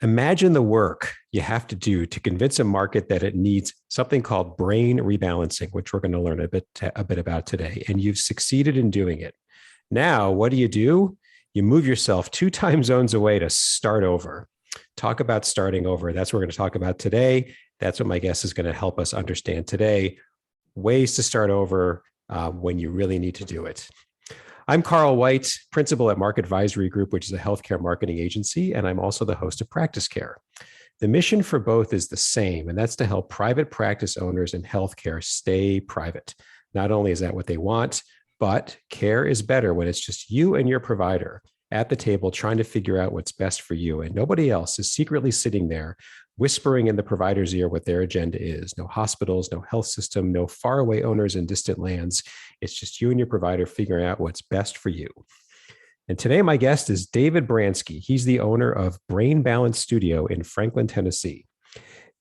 Imagine the work you have to do to convince a market that it needs something called brain rebalancing, which we're going to learn a bit about today. And you've succeeded in doing it. Now, what do? You move yourself two time zones away to start over. Talk about starting over. That's what we're going to talk about today. That's what my guest is going to help us understand today. Ways to start over when you really need to do it. I'm Carl White, principal at Market Advisory Group, which is a healthcare marketing agency, and I'm also the host of Practice Care. The mission for both is the same, and that's to help private practice owners in healthcare stay private. Not only is that what they want, but care is better when it's just you and your provider at the table trying to figure out what's best for you, and nobody else is secretly sitting there whispering in the provider's ear what their agenda is. No hospitals, no health system, no faraway owners in distant lands. It's just you and your provider figuring out what's best for you. And today, my guest is David Branksy. He's the owner of Brain Balance Studio in Franklin, Tennessee.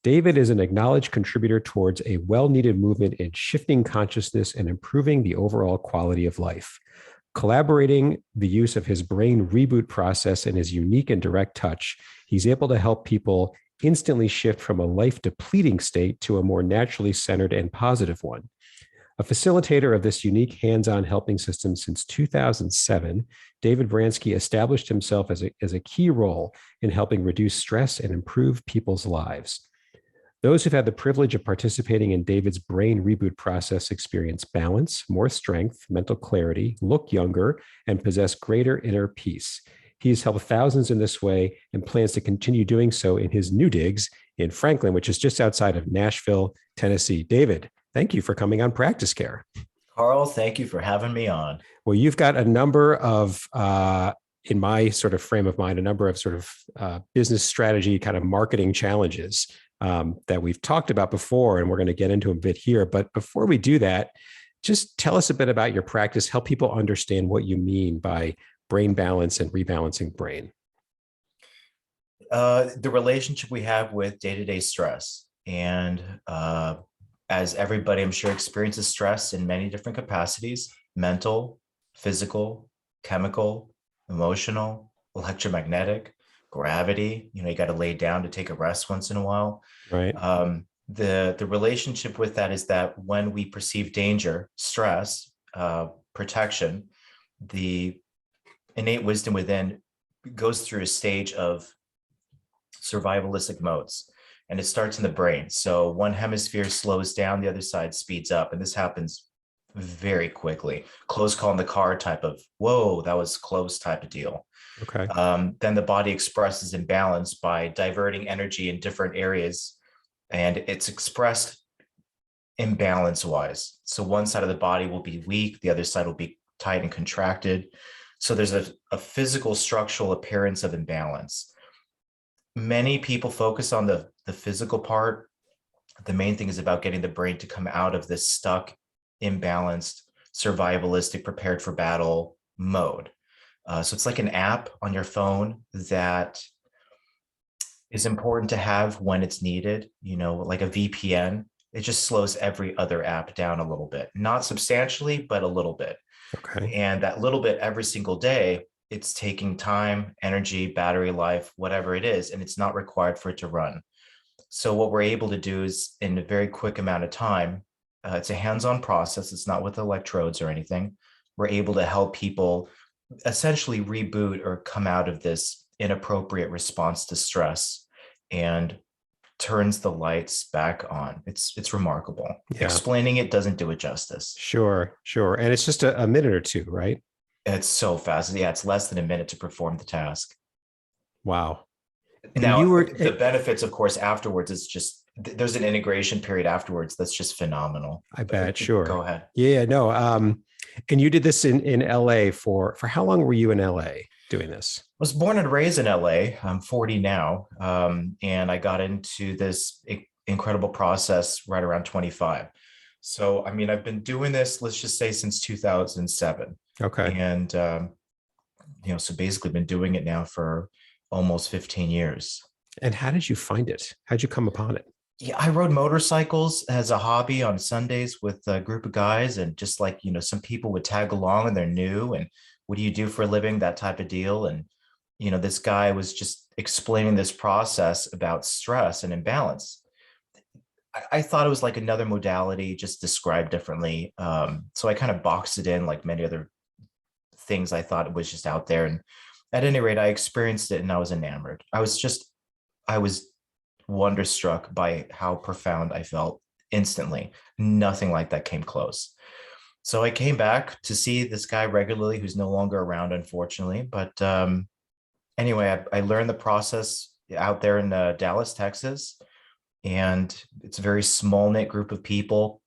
David is an acknowledged contributor towards a well-needed movement in shifting consciousness and improving the overall quality of life. Collaborating the use of his brain reboot process and his unique and direct touch, he's able to help people instantly shift from a life-depleting state to a more naturally centered and positive one. A facilitator of this unique hands-on helping system since 2007, David Bransky established himself as a key role in helping reduce stress and improve people's lives. Those who've had the privilege of participating in David's brain reboot process experience balance, more strength, mental clarity, look younger, and possess greater inner peace. He's helped thousands in this way and plans to continue doing so in his new digs in Franklin, which is just outside of Nashville, Tennessee. David, thank you for coming on Practice Care. Carl, thank you for having me on. Well, you've got a number of, in my sort of frame of mind, a number of sort of business strategy kind of marketing challenges that we've talked about before, and we're going to get into a bit here. But before we do that, just tell us a bit about your practice, help people understand what you mean by brain balance and rebalancing brain. The relationship we have with day-to-day stress. And as everybody, I'm sure, experiences stress in many different capacities: mental, physical, chemical, emotional, electromagnetic, gravity. You got to lay down to take a rest once in a while. Right. The relationship with that is that when we perceive danger, stress, protection, the innate wisdom within goes through a stage of survivalistic modes, and it starts in the brain. So one hemisphere slows down, the other side speeds up, and this happens very quickly. Close call in the car type of, whoa, that was close type of deal. Okay. Then the body expresses imbalance by diverting energy in different areas, and it's expressed imbalance wise. So one side of the body will be weak, the other side will be tight and contracted. So there's a physical structural appearance of imbalance. Many people focus on the physical part. The main thing is about getting the brain to come out of this stuck, imbalanced, survivalistic, prepared for battle mode. So it's like an app on your phone that is important to have when it's needed, like a VPN. It just slows every other app down a little bit, not substantially, but a little bit. Okay. And that little bit every single day, it's taking time, energy, battery life, whatever it is, and it's not required for it to run. So what we're able to do is, in a very quick amount of time, it's a hands-on process. It's not with electrodes or anything. We're able to help people essentially reboot or come out of this inappropriate response to stress and turns the lights back on. It's remarkable. Yeah. Explaining it doesn't do it justice. Sure. And it's just a minute or two, right? It's so fast. Yeah, it's less than a minute to perform the task. Wow. Now, the benefits, of course, afterwards is just, there's an integration period afterwards that's just phenomenal. I bet. Sure. Go ahead. Yeah, no. And you did this in LA for how long were you in LA doing this? I was born and raised in LA. I'm 40 now. And I got into this incredible process right around 25. So, I mean, I've been doing this, let's just say, since 2007. Okay. And, so basically been doing it now for almost 15 years. And how did you find it? How'd you come upon it? Yeah, I rode motorcycles as a hobby on Sundays with a group of guys, and just like, some people would tag along and they're new and what do you do for a living, that type of deal. And this guy was just explaining this process about stress and imbalance. I thought it was like another modality, just described differently. So I kind of boxed it in like many other things I thought it was just out there. And at any rate, I experienced it and I was enamored. I was wonderstruck by how profound I felt instantly. Nothing like that came close. So I came back to see this guy regularly, who's no longer around, unfortunately. But anyway, I learned the process out there in Dallas, Texas, and it's a very small knit group of people.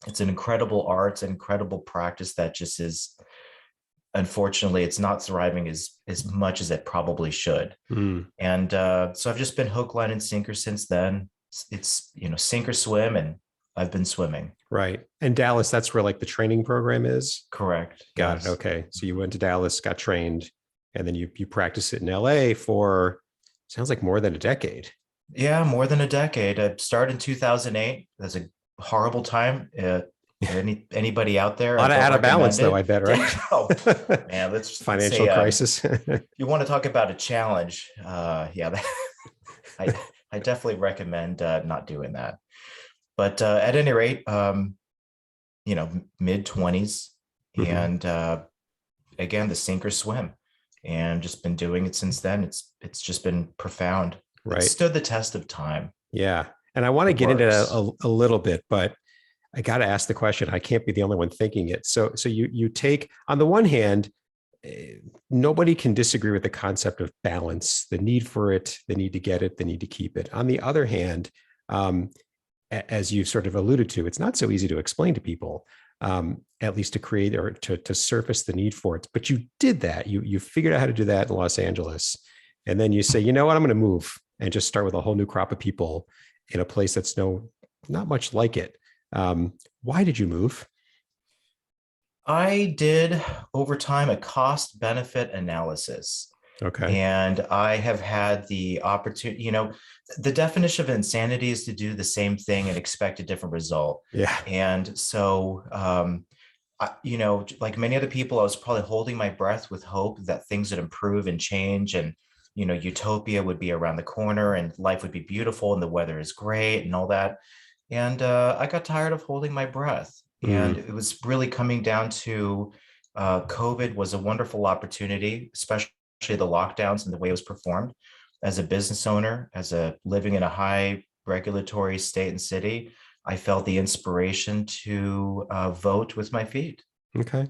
It's an incredible art, it's an incredible practice that just is, unfortunately, it's not thriving as much as it probably should. Mm. And so I've just been hook, line, and sinker since then. It's sink or swim, and I've been swimming. Right. And Dallas, that's where like the training program is. Correct. Got it. Yes. Okay. So you went to Dallas, got trained, and then you practiced it in LA for sounds like more than a decade. Yeah, more than a decade. I started in 2008. That's a horrible time. Anybody out there, A lot I of don't out of balance, recommend though, it. I bet, right? Oh, man, let's Financial say, crisis. you want to talk about a challenge. Yeah, I I definitely recommend not doing that. But at any rate, mid 20s, Mhm. and again, the sink or swim, and just been doing it since then. It's just been profound. It Right. stood the test of time. Yeah. And I want to It get into that works. a little bit, but I got to ask the question. I can't be the only one thinking it. So you take on the one hand, eh, nobody can disagree with the concept of balance, the need for it, the need to get it, the need to keep it. On the other hand, um, as you sort of alluded to, it's not so easy to explain to people, at least to create or to surface the need for it. But you did that. You figured out how to do that in Los Angeles, and then you say, you know what, I'm going to move and just start with a whole new crop of people in a place that's not much like it. Why did you move? I did over time a cost benefit analysis. Okay. And I have had the opportunity, the definition of insanity is to do the same thing and expect a different result. Yeah. And so, like many other people, I was probably holding my breath with hope that things would improve and change. And, utopia would be around the corner and life would be beautiful and the weather is great and all that. And I got tired of holding my breath. And Mm, it was really coming down to COVID was a wonderful opportunity, especially the lockdowns and the way it was performed. As a business owner, as a living in a high regulatory state and city, I felt the inspiration to vote with my feet. okay.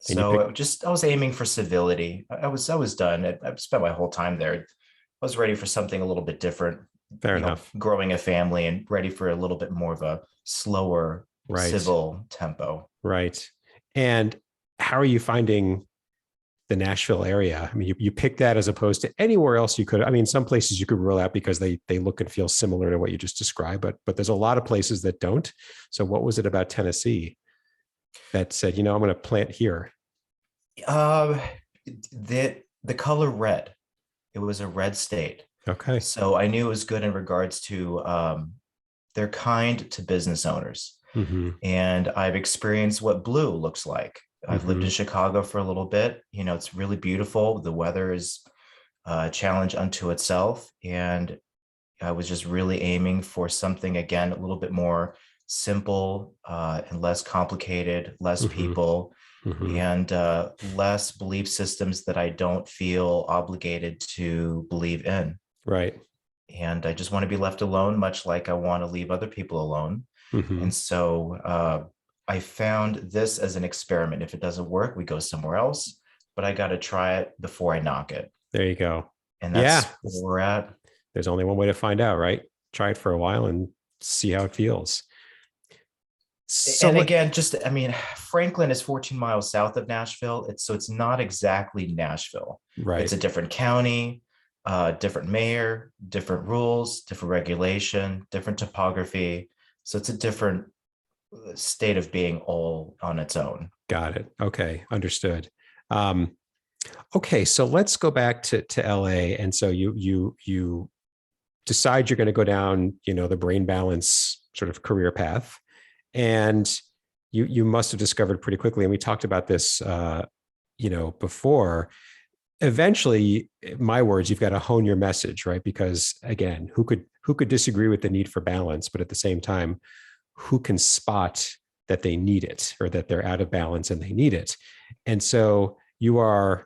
And you So picked, I was aiming for civility. I was done. I spent my whole time there. I was ready for something a little bit different, fair enough. growing a family and ready for a little bit more of a slower Right. civil tempo. Right. And how are you finding the Nashville area? I mean, you picked that as opposed to anywhere else you could. I mean, some places you could rule out because they look and feel similar to what you just described, but there's a lot of places that don't. So what was it about Tennessee that said, I'm going to plant here? Uh, the color red. It was a red state. Okay. So I knew it was good in regards to they're kind to business owners. Mm-hmm. And I've experienced what blue looks like. I've lived Mm-hmm. in Chicago for a little bit. It's really beautiful. The weather is a challenge unto itself. And I was just really aiming for something, again, a little bit more simple and less complicated, less Mm-hmm. people, Mm-hmm. and less belief systems that I don't feel obligated to believe in. Right. And I just want to be left alone, much like I want to leave other people alone. Mm-hmm. And so I found this as an experiment. If it doesn't work, we go somewhere else, but I got to try it before I knock it. There you go. And Yeah. that's where we're at. There's only one way to find out, right? Try it for a while and see how it feels. So And let, again, I mean, Franklin is 14 miles south of Nashville. It's not exactly Nashville. It's a right. different county, different mayor, different rules, different regulation, different topography. So it's a different state of being all on its own. Got it. Okay. Understood. Um, okay. So let's go back to LA. And so you decide you're going to go down, the brain balance sort of career path. And you must have discovered pretty quickly, and we talked about this, before, eventually, my words, you've got to hone your message, right? Because again, who could disagree with the need for balance, but at the same time, who can spot that they need it or that they're out of balance and they need it? And so you are,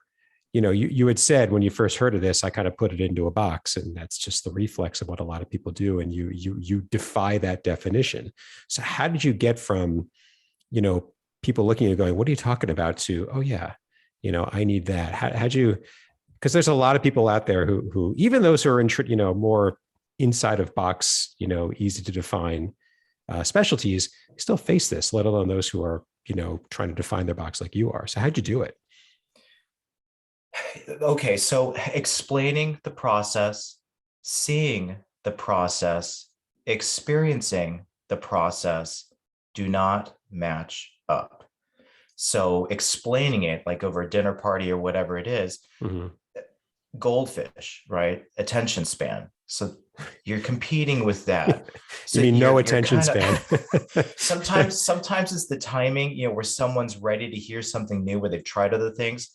you had said when you first heard of this, I kind of put it into a box, and that's just the reflex of what a lot of people do. And you defy that definition. So how did you get from, people looking at you going, what are you talking about, to, oh yeah, I need that? How'd you, because there's a lot of people out there who even those who are in, more inside of box, easy to define specialties still face this, let alone those who are, trying to define their box like you are. So how'd you do it? Okay, so explaining the process, seeing the process, experiencing the process do not match up. So explaining it like over a dinner party or whatever it is, Mm-hmm. goldfish, right? Attention span. So you're competing with that. You So mean no you're attention kind span? of sometimes it's the timing, where someone's ready to hear something new, where they've tried other things.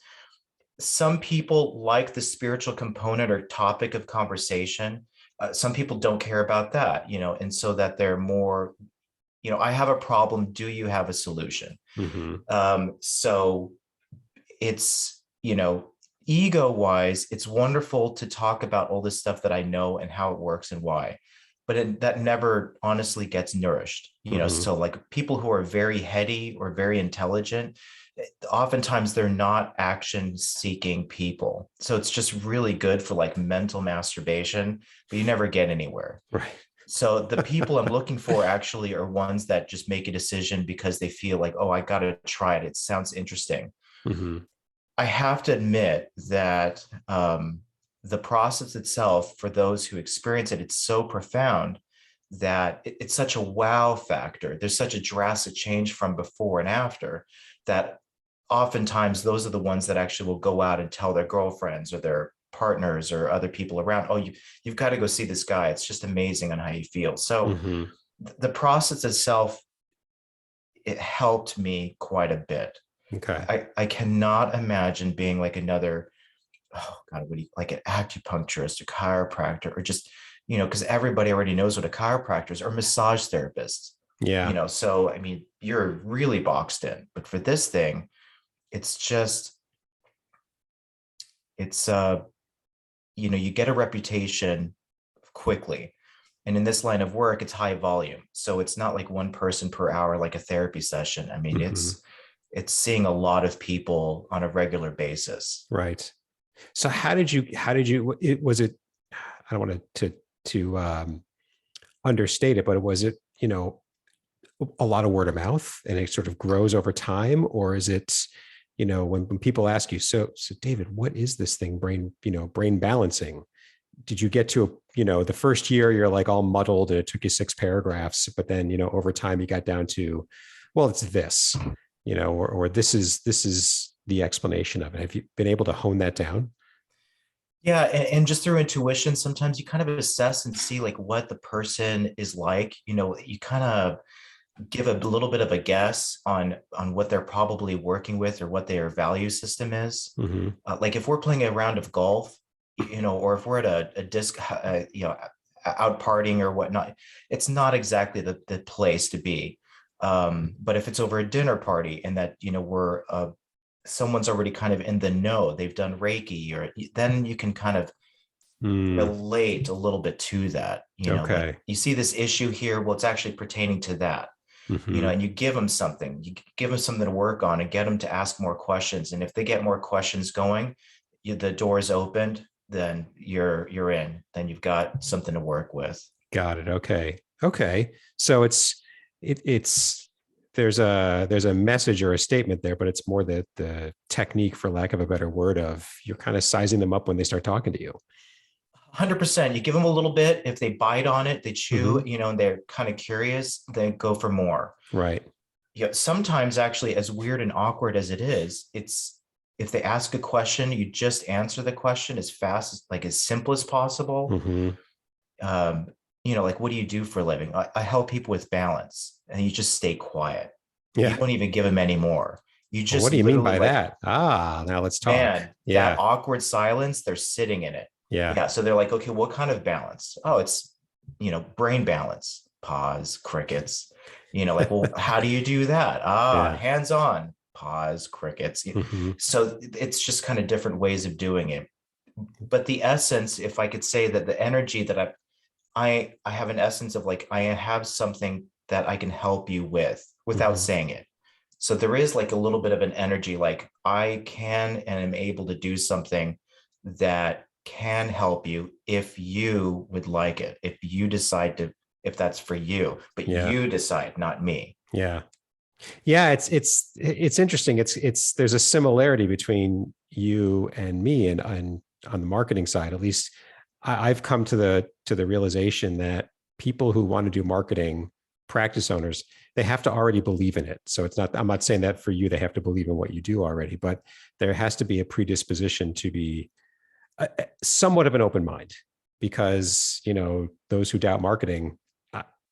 Some people like the spiritual component or topic of conversation. Some people don't care about that, and so that they're more, I have a problem. Do you have a solution? Mm-hmm. So it's, ego wise, it's wonderful to talk about all this stuff that I know and how it works and why, but that never honestly gets nourished, Mm-hmm. so like people who are very heady or very intelligent, oftentimes they're not action seeking people. So it's just really good for like mental masturbation, but you never get anywhere. Right. So the people I'm looking for actually are ones that just make a decision because they feel like, oh, I got to try it. It sounds interesting. Mm-hmm. I have to admit that the process itself, for those who experience it, it's so profound that it's such a wow factor. There's such a drastic change from before and after that oftentimes those are the ones that actually will go out and tell their girlfriends or their partners or other people around, oh, you've got to go see this guy. It's just amazing on how you feel. So Mm-hmm. the process itself, it helped me quite a bit. Okay. I cannot imagine being like another, oh God, what do you like, an acupuncturist or chiropractor, or just, because everybody already knows what a chiropractor is, or massage therapist, Yeah. so I mean, you're really boxed in. But for this thing, it's just, it's you get a reputation quickly. And in this line of work, it's high volume. So it's not like one person per hour, like a therapy session. I mean, Mm-hmm. it's seeing a lot of people on a regular basis. Right. So was it, I don't want to understate it, but was it, a lot of word of mouth and it sort of grows over time? Or is it, when people ask you, so David, what is this thing, brain balancing? Did you get to, the first year you're like all muddled and it took you 6 paragraphs, but then, over time you got down to, well, it's this, or this is the explanation of it. Have you been able to hone that down? Yeah, and just through intuition, sometimes you kind of assess and see like what the person is like. You kind of give a little bit of a guess on what they're probably working with or what their value system is. Mm-hmm. Like if we're playing a round of golf, or if we're at a disc, out partying or whatnot, it's not exactly the place to be. But if it's over a dinner party and that, we're someone's already kind of in the know, they've done Reiki, or then you can kind of Mm, relate a little bit to that, like okay. you see this issue here, well, it's actually pertaining to that, Mm-hmm. and you give them something, to work on and get them to ask more questions. And if they get more questions going, the door is opened, then you're in, then you've got something to work with. Got it. Okay. Okay. So it's there's a message or a statement there, but it's more the technique, for lack of a better word, of you're kind of sizing them up when they start talking to you. 100%. You give them a little bit. If they bite on it, they chew, Mm-hmm. and they're kind of curious, then go for more. Right. Yeah, sometimes actually, as weird and awkward as it is, it's, if they ask a question, you just answer the question as fast as, like, as simple as possible. Mm-hmm. um, like, what do you do for a living? I help people with balance, and you just stay quiet. You Yeah. don't even give them any more. You Well, what just do you mean literally by like, that? Ah, now let's talk. man, that Yeah. awkward silence, they're sitting in it. Yeah. Yeah. So they're like, okay, what kind of balance? Oh, it's, brain balance. Pause, crickets. Like, well, how do you do that? Ah, Yeah. hands on, pause, crickets. Hmm. So it's just kind of different ways of doing it. But the essence, if I could say that the energy that I have an essence of like, I have something that I can help you with without Hmm. saying it. So there is like a little bit of an energy, like I can and am able to do something that can help you if you would like it, if you decide to, if that's for you, but Yeah. you decide, not me. Yeah. Yeah. It's interesting. There's a similarity between you and me, and on the marketing side, at least I've come to the realization that people who want to do marketing, practice owners, they have to already believe in it. So I'm not saying that for you, they have to believe in what you do already, but there has to be a predisposition to be somewhat of an open mind, because, those who doubt marketing,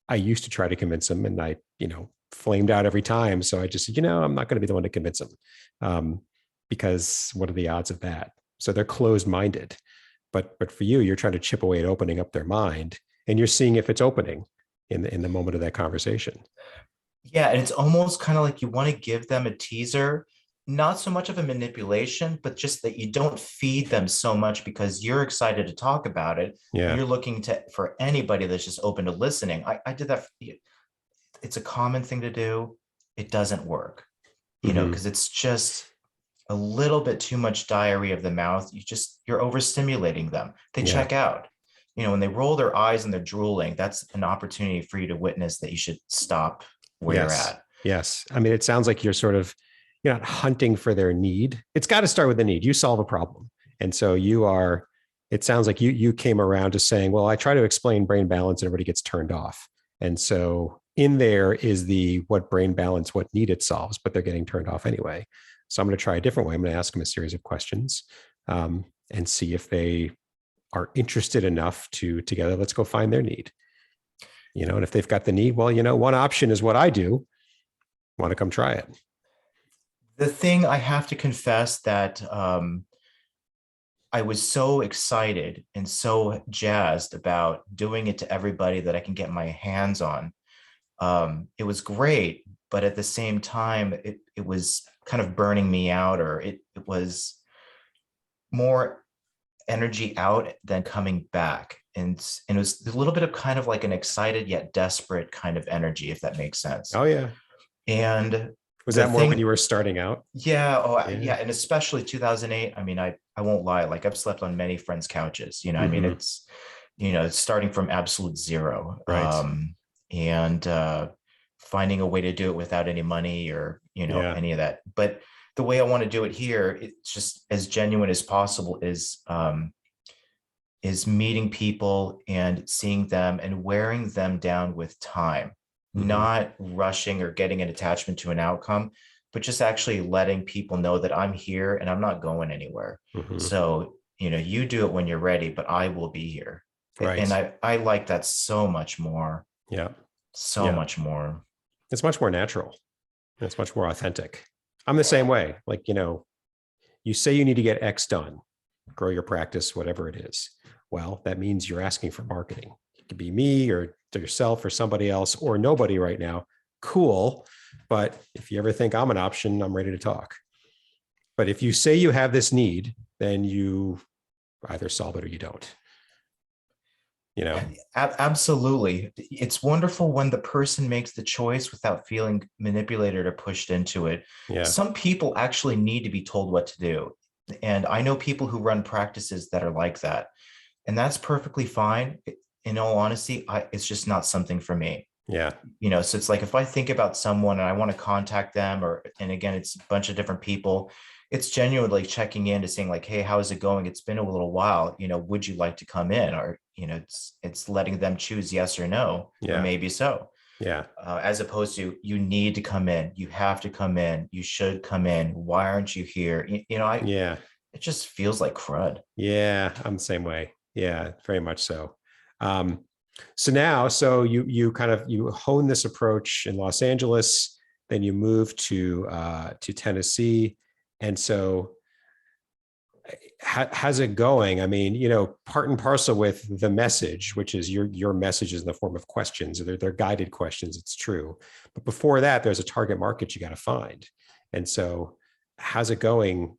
I used to try to convince them, and I, flamed out every time. So I just said, I'm not going to be the one to convince them. Because what are the odds of that? So they're closed minded. But for you, you're trying to chip away at opening up their mind, and you're seeing if it's opening in the moment of that conversation. Yeah, and it's almost kind of like you want to give them a teaser, not so much of a manipulation, but just that you don't feed them so much because you're excited to talk about it. Yeah. You're looking to for anybody that's just open to listening. I did that. It's a common thing to do. It doesn't work, Hmm. because it's just a little bit too much diarrhea of the mouth. You're overstimulating them. They Yeah. check out. When they roll their eyes and they're drooling, that's an opportunity for you to witness that you should stop where you're Yes. at. Yes. I mean, it sounds like you're not hunting for their need. It's got to start with the need. You solve a problem. And so it sounds like you came around to saying, well, I try to explain brain balance and everybody gets turned off. And so in there is what brain balance, what need it solves, but they're getting turned off anyway. So I'm going to try a different way. I'm going to ask them a series of questions, and see if they are interested enough to together, let's go find their need. And if they've got the need, well, one option is what I do. Want to come try it? The thing I have to confess that I was so excited and so jazzed about doing it to everybody that I can get my hands on. It was great, but at the same time, it was kind of burning me out, or it was more energy out than coming back. And it was a little bit of kind of like an excited yet desperate kind of energy, if that makes sense. Oh yeah. And Was the that more when thing, you were starting out? yeah, oh Yeah. yeah, and especially 2008. I mean, I won't lie, like I've slept on many friends' couches. I mean, Hmm. it's starting from absolute zero. Right. And finding a way to do it without any money or Yeah. any of that. But the way I want to do it here, it's just as genuine as possible, is meeting people and seeing them and wearing them down with time, Hmm. not rushing or getting an attachment to an outcome, but just actually letting people know that I'm here and I'm not going anywhere. Hmm. So, you do it when you're ready, but I will be here. And Right. I like that so much more, Yeah. so Yeah. much more. It's much more natural. It's much more authentic. I'm the same way. Like, you say you need to get X done, grow your practice, whatever it is. Well, that means you're asking for marketing. It could be me or yourself or somebody else or nobody right now. Cool. But if you ever think I'm an option, I'm ready to talk. But if you say you have this need, then you either solve it or you don't, you know? Absolutely. It's wonderful when the person makes the choice without feeling manipulated or pushed into it. Yeah. Some people actually need to be told what to do. And I know people who run practices that are like that. And that's perfectly fine. In all honesty, it's just not something for me. Yeah. So it's like if I think about someone and I want to contact them, and again, it's a bunch of different people, it's genuinely checking in to saying like, hey, how is it going? It's been a little while, would you like to come in? Or it's letting them choose yes or no, or Yeah. maybe so, Yeah. as opposed to you need to come in, you have to come in, you should come in, why aren't you here? Yeah. It just feels like crud. Yeah. I'm the same way. Yeah. Very much so. So now, you kind of, you hone this approach in Los Angeles. then you moved to Tennessee. And so how's it going? I mean, part and parcel with the message, which is your message is in the form of questions. They're guided questions. It's true. But before that, there's a target market you got to find. And so how's it going?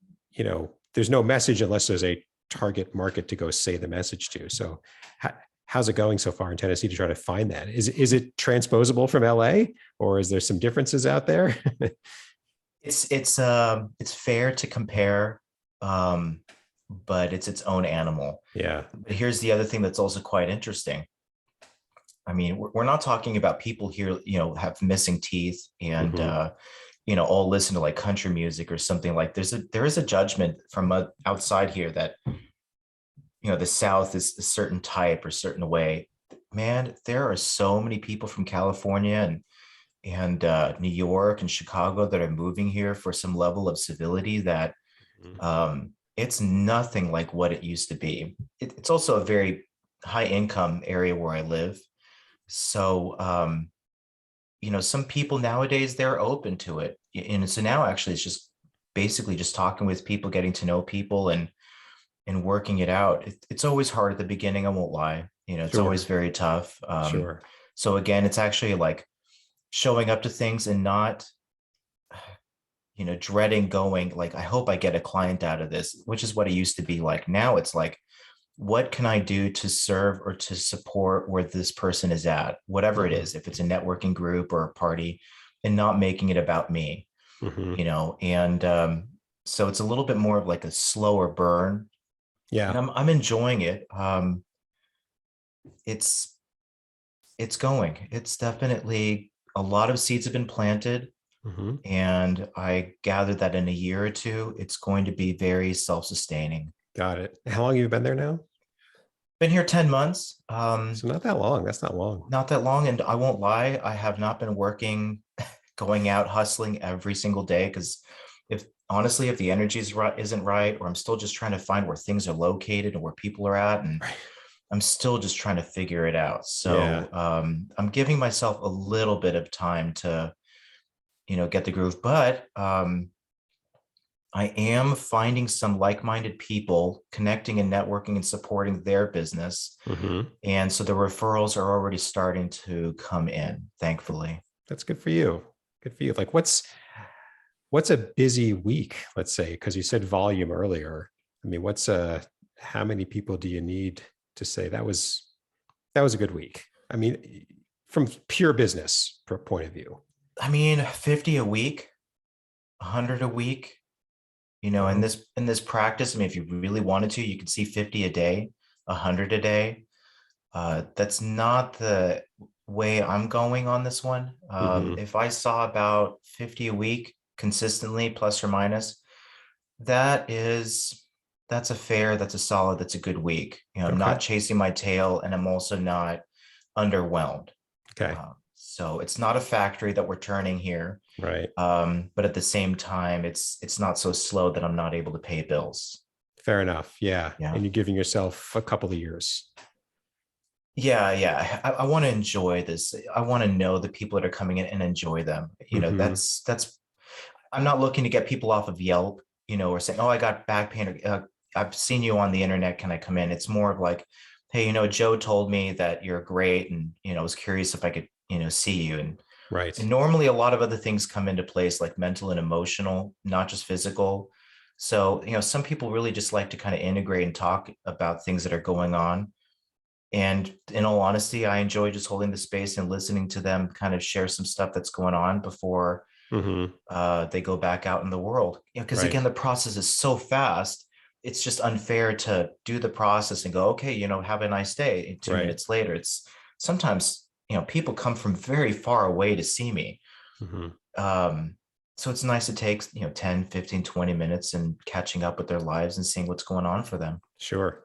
There's no message unless there's a target market to go say the message to. So how's it going so far in Tennessee to try to find that? Is it transposable from LA, or is there some differences out there? It's fair to compare, but it's its own animal. Yeah. But here's the other thing that's also quite interesting. I mean, we're not talking about people here, have missing teeth and all listen to like country music or something. Like there is a judgment from outside here that the South is a certain type or certain way. Man, there are so many people from California and New York and Chicago that are moving here for some level of civility that it's nothing like what it used to be. It's also a very high income area where I live. So, some people nowadays, they're open to it. And so now actually it's just basically just talking with people, getting to know people and working it out. It's always hard at the beginning. I won't lie. It's Sure. always very tough. Sure. So again, it's actually like showing up to things and not, dreading going like, I hope I get a client out of this, which is what it used to be like. Now it's like, what can I do to serve or to support where this person is at, whatever it is, if it's a networking group or a party, and not making it about me, and so it's a little bit more of like a slower burn. Yeah. And I'm enjoying it. It's going. It's definitely a lot of seeds have been planted. And I gathered that in a year or two, it's going to be very self-sustaining. Got it. How long have you been there now? Been here 10 months. So not that long. That's not long. Not that long. And I won't lie, I have not been working, going out, hustling every single day. Because honestly, if the energy isn't right, or I'm still just trying to find where things are located and where people are at, and I'm still just trying to figure it out. So I'm giving myself a little bit of time to, get the groove. But I am finding some like-minded people, connecting and networking and supporting their business. And so the referrals are already starting to come in, thankfully. That's good for you. Good for you. Like what's a busy week, let's say, because you said volume earlier. I mean, how many people do you need to say that was a good week? I mean, from pure business point of view. I mean, 50 a week, 100 a week. In this practice, I mean, if you really wanted to, you could see 50 a day, 100 a day. That's not the way I'm going on this one. If I saw about 50 a week consistently, plus or minus, that's a solid, that's a good week. I'm not chasing my tail, and I'm also not underwhelmed. Okay. So it's not a factory that we're turning here. Right. But at the same time, it's not so slow that I'm not able to pay bills. Fair enough. Yeah. Yeah. And you're giving yourself a couple of years. Yeah. I want to enjoy this. I want to know the people that are coming in and enjoy them. That's I'm not looking to get people off of Yelp, or saying, oh, I got back pain. I've seen you on the internet. Can I come in? It's more of like, hey, Joe told me that you're great. And, I was curious if I could, see you. And normally a lot of other things come into place, like mental and emotional, not just physical. So, some people really just like to kind of integrate and talk about things that are going on. And in all honesty, I enjoy just holding the space and listening to them kind of share some stuff that's going on before they go back out in the world. Because again, the process is so fast. It's just unfair to do the process and go, okay, have a nice day. And 2 minutes later, it's sometimes, people come from very far away to see me. So it's nice to take, 10, 15, 20 minutes and catching up with their lives and seeing what's going on for them. Sure.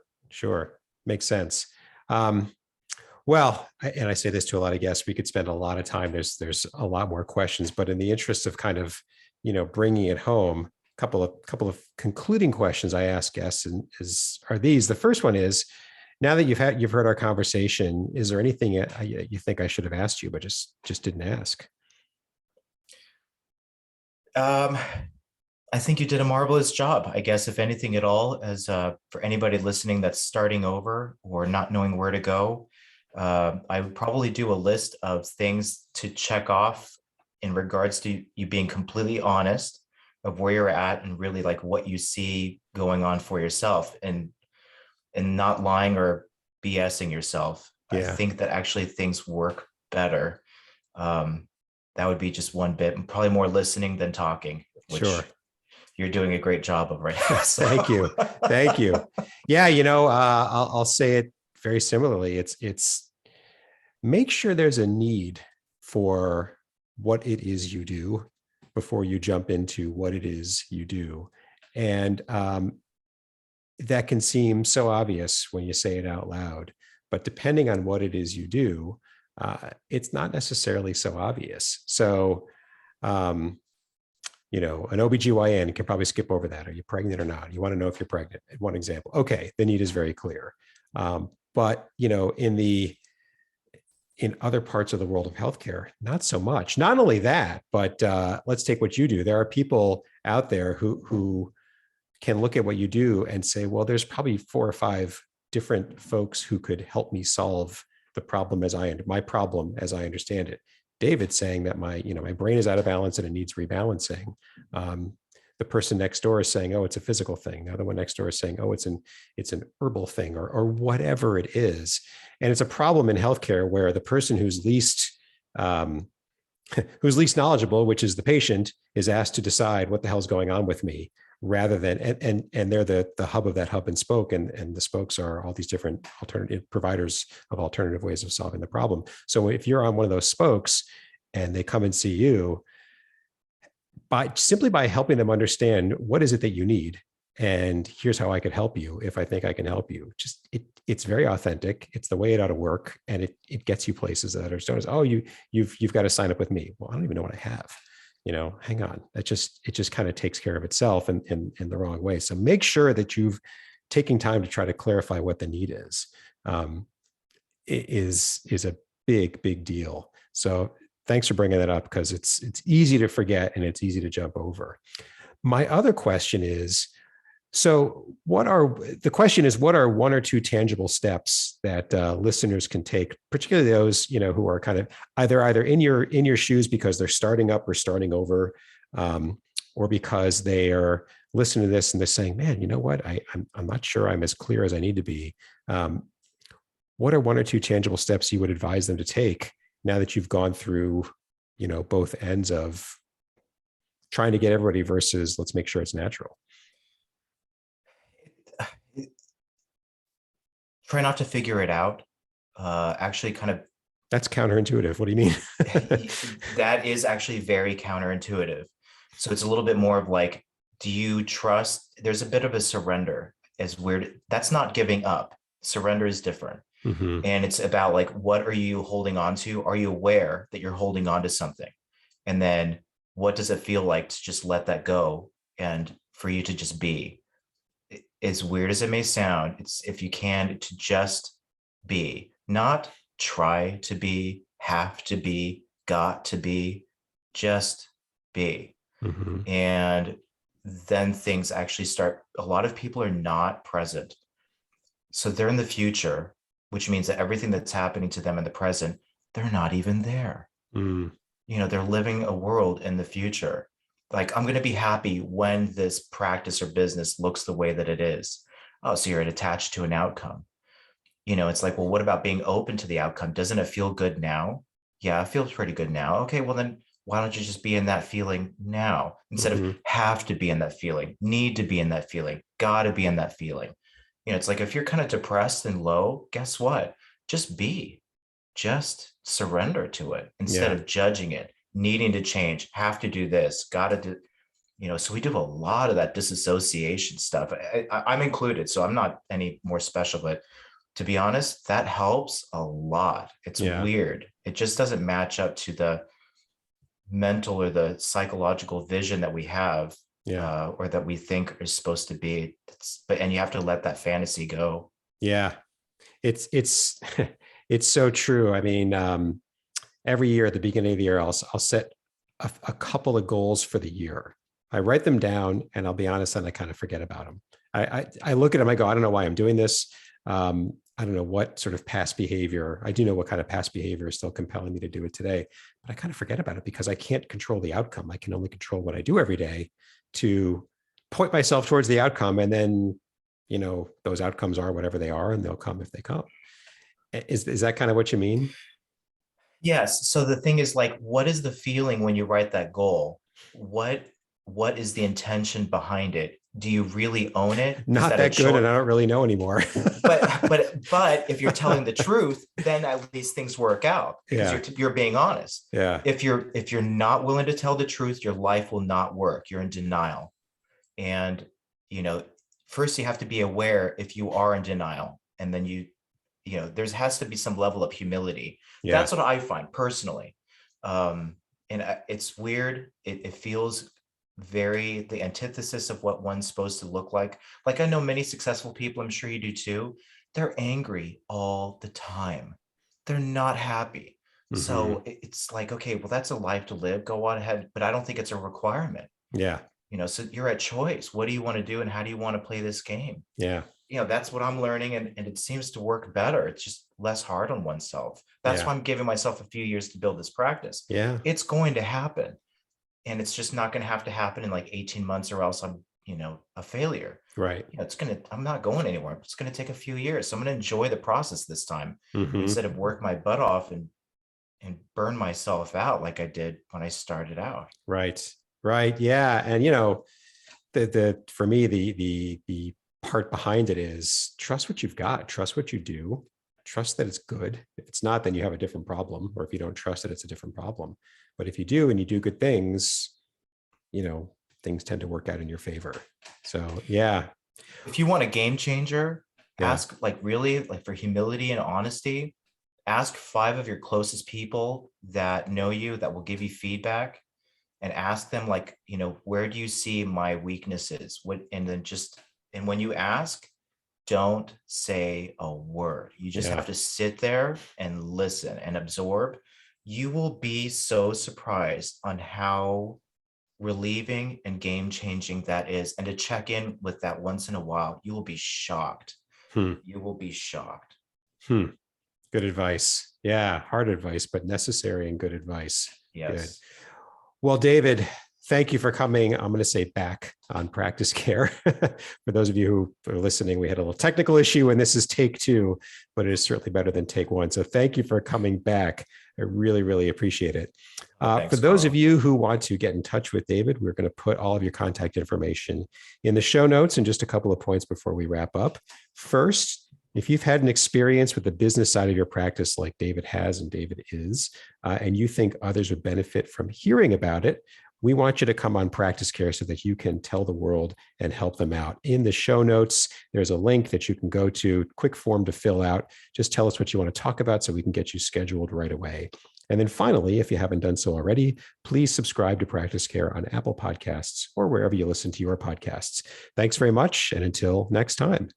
Makes sense. Well, and I say this to a lot of guests, we could spend a lot of time. There's a lot more questions, but in the interest of kind of, bringing it home, a couple of concluding questions I ask guests are these. The first one is, now that you've heard our conversation, is there anything you think I should have asked you, but just didn't ask? Um, I think you did a marvelous job. I guess if anything at all, as for anybody listening that's starting over or not knowing where to go, I would probably do a list of things to check off in regards to you being completely honest of where you're at and really like what you see going on for yourself, and not lying or BSing yourself. I Yeah, think that actually things work better. Um, that would be just one bit, and probably more listening than talking, sure. which you're doing a great job of right now. So Thank you. Thank you. Yeah, I'll say it very similarly. It's make sure there's a need for what it is you do before you jump into what it is you do. And that can seem so obvious when you say it out loud, but depending on what it is you do, it's not necessarily so obvious. So, um, an OBGYN can probably skip over that. Are you pregnant or not? You want to know if you're pregnant. One example. Okay, the need is very clear. But in other parts of the world of healthcare, not so much. Not only that, but let's take what you do. There are people out there who can look at what you do and say, well, there's probably 4 or 5 different folks who could help me solve the problem my problem as I understand it. David's saying that my brain is out of balance and it needs rebalancing. The person next door is saying, oh, it's a physical thing. The other one next door is saying, oh, it's an herbal thing, or whatever it is. And it's a problem in healthcare where the person um, who's least knowledgeable, which is the patient, is asked to decide what the hell's going on with me, rather than and they're the hub of that hub and spoke, and the spokes are all these different alternative providers of alternative ways of solving the problem. So if you're on one of those spokes and they come and see you, by helping them understand what is it that you need, and here's how I could help you if I think I can help you. Just it's very authentic. It's the way it ought to work, and it gets you places that are so. Oh, you've got to sign up with me. Well, I don't even know what I have. Hang on. It just kind of takes care of itself in the wrong way. So make sure that you've taken time to try to clarify what the need is. Is a big deal. So thanks for bringing that up, because it's easy to forget and it's easy to jump over. My other question is, so what are 1 or 2 tangible steps that listeners can take, particularly those who are kind of either in your shoes because they're starting up or starting over, or because they are listening to this and they're saying, man, you know what, I'm not sure I'm as clear as I need to be. What are 1 or 2 tangible steps you would advise them to take now that you've gone through both ends of trying to get everybody versus let's make sure it's natural? try not to figure it out. Actually, kind of That's counterintuitive. What do you mean? that is actually very counterintuitive. So it's a little bit more of like, do you trust? There's a bit of a surrender. As weird, that's not giving up. Surrender is different. Mm-hmm. And it's about like, what are you holding on to? Are you aware that you're holding on to something? And then what does it feel like to just let that go and for you to just be? As weird as it may sound, it's if you can to just be, not try to be, have to be, got to be, just be. Mm-hmm. And then things actually start. A lot of people are not present. So they're in the future, which means that everything that's happening to them in the present, they're not even there. Mm. They're living a world in the future. Like, I'm going to be happy when this practice or business looks the way that it is. Oh, so you're attached to an outcome. It's like, well, what about being open to the outcome? Doesn't it feel good now? Yeah, it feels pretty good now. Okay, well, then why don't you just be in that feeling now instead Mm-hmm. of have to be in that feeling, need to be in that feeling, got to be in that feeling? It's like if you're kind of depressed and low, guess what? Just be, just surrender to it instead Yeah. of judging it, needing to change, have to do this, got to do. So we do a lot of that disassociation stuff. I'm included, so I'm not any more special, but to be honest, that helps a lot. It's Yeah. weird. It just doesn't match up to the mental or the psychological vision that we have, Yeah. or that we think is supposed to be. And you have to let that fantasy go. Yeah. It's it's so true. I mean, every year at the beginning of the year, I'll set a couple of goals for the year. I write them down, and I'll be honest, and I kind of forget about them. I look at them, I go, I don't know why I'm doing this. I don't know what sort of past behavior. I do know what kind of past behavior is still compelling me to do it today, but I kind of forget about it because I can't control the outcome. I can only control what I do every day to point myself towards the outcome. And then, those outcomes are whatever they are, and they'll come if they come. Is that kind of what you mean? Yes. So the thing is, like, what is the feeling when you write that goal? What is the intention behind it? Do you really own it? Is Not that a that good, and choice? I don't really know anymore. But if you're telling the truth, then at least things work out because Yeah. you're being honest. Yeah. If you're not willing to tell the truth, your life will not work. You're in denial. And you know, first you have to be aware if you are in denial, and then there has to be some level of humility. Yeah. That's what I find personally. It's weird. It feels very the antithesis of what one's supposed to look like. Like, I know many successful people, I'm sure you do too. They're angry all the time. They're not happy. Mm-hmm. So it's like, okay, well, that's a life to live. Go on ahead. But I don't think it's a requirement. Yeah. So you're at choice. What do you want to do and how do you want to play this game? Yeah. That's what I'm learning, and it seems to work better. It's just less hard on oneself. That's Yeah. why I'm giving myself a few years to build this practice. Yeah. It's going to happen, and it's just not going to happen in like 18 months, or else I'm a failure. Right. I'm not going anywhere. It's going to take a few years, so I'm going to enjoy the process this time Mm-hmm. instead of work my butt off and burn myself out like I did when I started out. Right. Right. Yeah. And the for me, the part behind it is trust what you've got, trust what you do, trust that it's good. If it's not, then you have a different problem. Or if you don't trust it, it's a different problem. But if you do and you do good things, things tend to work out in your favor. So yeah. If you want a game changer, Yeah. ask, like, really, like, for humility and honesty, ask 5 of your closest people that know you, that will give you feedback, and ask them, like, where do you see my weaknesses? And when you ask, don't say a word. You just Yeah. have to sit there and listen and absorb. You will be so surprised on how relieving and game changing that is. And to check in with that once in a while, you will be shocked. Hmm. You will be shocked. Hmm. Good advice. Yeah. Hard advice, but necessary and good advice. Yes. Good. Well, David, thank you for coming. I'm going to say back on Practice Care. For those of you who are listening, we had a little technical issue, and this is take 2, but it is certainly better than take 1. So thank you for coming back. I really, really appreciate it. Thanks, for those Carl. of you who want to get in touch with David, we're going to put all of your contact information in the show notes, and just a couple of points before we wrap up. First, if you've had an experience with the business side of your practice like David has and David is, and you think others would benefit from hearing about it, we want you to come on Practice Care so that you can tell the world and help them out. In the show notes, there's a link that you can go to, quick form to fill out. Just tell us what you want to talk about so we can get you scheduled right away. And then finally, if you haven't done so already, please subscribe to Practice Care on Apple Podcasts or wherever you listen to your podcasts. Thanks very much. And until next time.